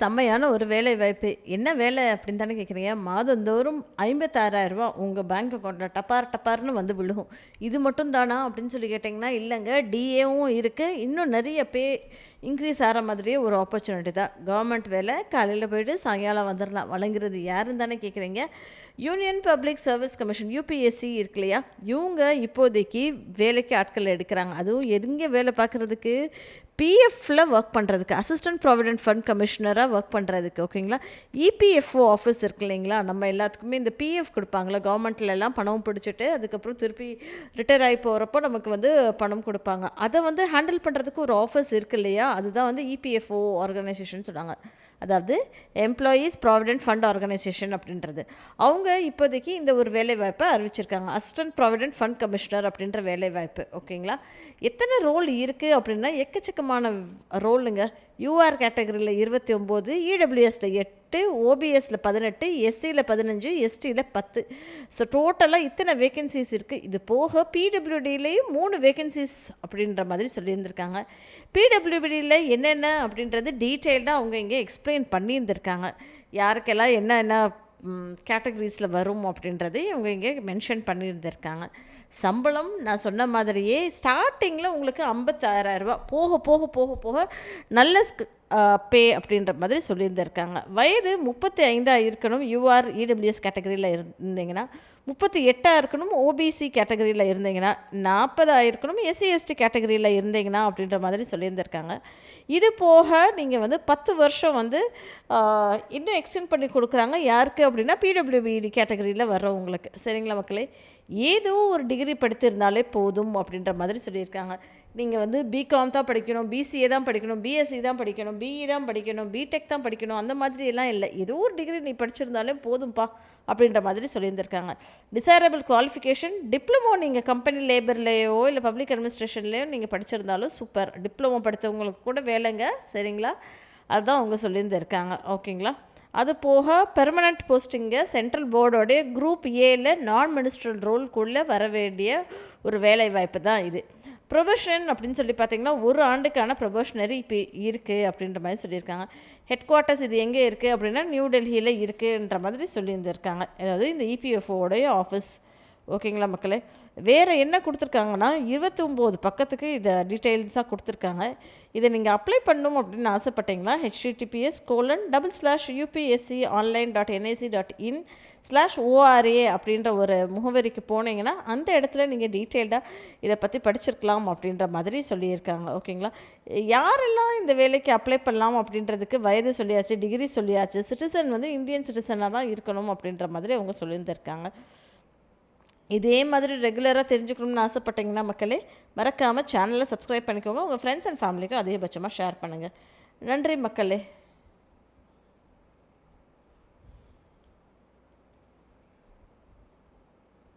செம்மையான ஒரு வேலை வாய்ப்பு. என்ன வேலை அப்படின்னு தானே கேட்குறீங்க? மாதந்தோறும் ரூ. 56,000 உங்க பேங்க் அக்கவுண்ட்ல டபார் டபார்ன்னு வந்து விழுகும். இது மட்டும் தானா அப்படின்னு சொல்லி கேட்டிங்கன்னா, இல்லங்க. டிஏவும் இருக்கு. இன்னும் நெறைய இன்க்ரீஸ் ஆற மாதிரியே ஒரு ஆப்பர்ச்சுனிட்டி தான். கவர்மெண்ட் வேலை காலையில போயிட்டு சாயங்காலம் வந்துரலாம். வழங்குறது யாருன்னு தானே கேட்குறீங்க? Union public service commission UPSC இருக்கு இல்லையா? இவங்க இப்போதைக்கு வேலைக்கு ஆட்கள் எடுக்கிறாங்க. அதுவும் எங்க வேலை பார்க்குறதுக்கு? பிஎஃப்ல ஒர்க் பண்ணுறதுக்கு, அசிஸ்டன்ட் ப்ராவிடென்ட் ஃபண்ட் கமிஷனராக ஒர்க் பண்ணுறதுக்கு. ஓகேங்களா? இபிஎஃப்ஓ ஆஃபீஸ் இருக்கு இல்லைங்களா? நம்ம எல்லாத்துக்குமே இந்த பிஎஃப் கொடுப்பாங்களா கவர்மெண்ட்லலாம் பணம் பிடிச்சிட்டு அதுக்கப்புறம் திருப்பி ரிட்டையர் ஆகி போகிறப்போ நமக்கு வந்து பணம் கொடுப்பாங்க. அதை வந்து ஹேண்டில் பண்ணுறதுக்கு ஒரு ஆஃபீஸ் இருக்குது இல்லையா? அதுதான் வந்து இபிஎஃப்ஓ ஆர்கனைசேஷன் சொல்கிறாங்க. அதாவது எம்ப்ளாயீஸ் ப்ராவிடென்ட் ஃபண்ட் ஆர்கனைசேஷன் அப்படின்றது. அவங்க இப்போதைக்கு இந்த ஒரு வேலைவாய்ப்பை அறிவிச்சிருக்காங்க. அசிஸ்டன்ட் ப்ராவிடென்ட் ஃபண்ட் கமிஷனர் அப்படின்ற வேலைவாய்ப்பு. ஓகேங்களா? எத்தனை ரோல் இருக்குது அப்படின்னா எக்கச்சக்கமான ரோலுங்க. யூஆர் கேட்டகரியில் 29, இடபிள்யூஎஸில் 8, ஓபிஎஸில் 18, எஸ்சியில் 15, எஸ்டியில் 10. ஸோ டோட்டலாக இத்தனை வேகன்சிஸ் இருக்குது. இது போக பிடபிள்யூடியிலையும் 3 வேகன்சிஸ் அப்படின்ற மாதிரி சொல்லியிருந்திருக்காங்க. பிடபிள்யூடியில் என்னென்ன அப்படின்றது டீட்டெயில்டாக அவங்க இங்கே எக்ஸ்பிளைன் பண்ணியிருந்திருக்காங்க. யாருக்கெல்லாம் என்ன கேட்டகரிஸில் வரும் அப்படின்றதை அவங்க இங்கே மென்ஷன் பண்ணியிருந்திருக்காங்க. சம்பளம் நான் சொன்ன மாதிரியே ஸ்டார்டிங்கில் உங்களுக்கு 56,000 போக போக போக போக நல்ல பே அப்படின்ற மாதிரி சொல்லியிருந்திருக்காங்க. வயது 35 இருக்கணும் யூஆர் இடபிள்யூஎஸ் கேட்டகரியில் இருந்தீங்கன்னா, 38 இருக்கணும் ஓபிசி கேட்டகரியில் இருந்தீங்கன்னா, 40 இருக்கணும் எஸ்சி எஸ்டி கேட்டகரியில் இருந்தீங்கன்னா அப்படின்ற மாதிரி சொல்லியிருந்திருக்காங்க. இது போக நீங்கள் வந்து 10 வருஷம் வந்து இன்னும் எக்ஸ்டெண்ட் பண்ணி கொடுக்குறாங்க. யாருக்கு அப்படின்னா பிடபிள்யூபிடி கேட்டகரியில் வர்றவங்களுக்கு. சரிங்களா மக்களே? ஏதோ ஒரு டிகிரி படித்திருந்தாலே போதும் அப்படின்ற மாதிரி சொல்லியிருக்காங்க. நீங்கள் வந்து பிகாம் தான் படிக்கணும், பிசிஏ தான் படிக்கணும், பிஎஸ்சி தான் படிக்கணும், பிஇ தான் படிக்கணும், பிடெக் தான் படிக்கணும், அந்த மாதிரி எல்லாம் இல்லை. ஏதோ ஒரு டிகிரி நீ படிச்சிருந்தாலே போதும்பா அப்படின்ற மாதிரி சொல்லியிருந்திருக்காங்க. டிசைரபிள் குவாலிஃபிகேஷன் டிப்ளமோ நீங்கள் கம்பெனி லேபர்லேயோ இல்லை பப்ளிக் அட்மினிஸ்ட்ரேஷன்லேயோ நீங்கள் படிச்சிருந்தாலும் சூப்பர். டிப்ளமோ படித்தவங்களுக்கு கூட வேலைங்க. சரிங்களா? அதுதான் அவங்க சொல்லியிருந்திருக்காங்க. ஓகேங்களா? அது போக பெர்மனண்ட் போஸ்டிங்கை சென்ட்ரல் போர்டோடைய குரூப் ஏல நான் மினிஸ்ட்ரல் ரோல்குள்ளே வர வேண்டிய ஒரு வேலை வாய்ப்பு தான் இது. ப்ரொபஷன் அப்படின்னு சொல்லி பார்த்தீங்கன்னா 1 ஆண்டுக்கான ப்ரொபஷனரி இப்போ இருக்குது அப்படின்ற மாதிரி சொல்லியிருக்காங்க. ஹெட் குவார்ட்டர்ஸ் இது எங்கே இருக்குது அப்படின்னா நியூ டெல்லியில் இருக்குன்ற மாதிரி சொல்லியிருந்திருக்காங்க. அதாவது இந்த இபிஎஃப்ஓடைய ஆஃபீஸ். ஓகேங்களா மக்களே? வேறு என்ன கொடுத்துருக்காங்கன்னா 29 பக்கத்துக்கு இதை டீட்டெயில்ஸாக கொடுத்துருக்காங்க. இதை நீங்கள் அப்ளை பண்ணணும் அப்படின்னு ஆசைப்பட்டீங்களா https://upsconline.nic.in/ORA அப்படின்ற ஒரு முகவரிக்கு போனீங்கன்னா அந்த இடத்துல நீங்கள் டீட்டெயில்டாக இதை பற்றி படிச்சிருக்கலாம் அப்படின்ற மாதிரி சொல்லியிருக்காங்க. ஓகேங்களா? யாரெல்லாம் இந்த வேலைக்கு அப்ளை பண்ணலாம் அப்படின்றதுக்கு வயது சொல்லியாச்சு, டிகிரி சொல்லியாச்சு, சிட்டிசன் வந்து இந்தியன் சிட்டிசனாக தான் இருக்கணும் அப்படின்ற மாதிரி அவங்க சொல்லியிருந்திருக்காங்க. இதே மாதிரி ரெகுலராக தெரிஞ்சுக்கணும்னு ஆசைப்பட்டீங்கன்னா மக்களே மறக்காமல் சேனலை சப்ஸ்கிரைப் பண்ணிக்கோங்க. உங்கள் ஃப்ரெண்ட்ஸ் அண்ட் ஃபேமிலிக்கும் அதிகபட்சமாக ஷேர் பண்ணுங்கள். நன்றி மக்களே.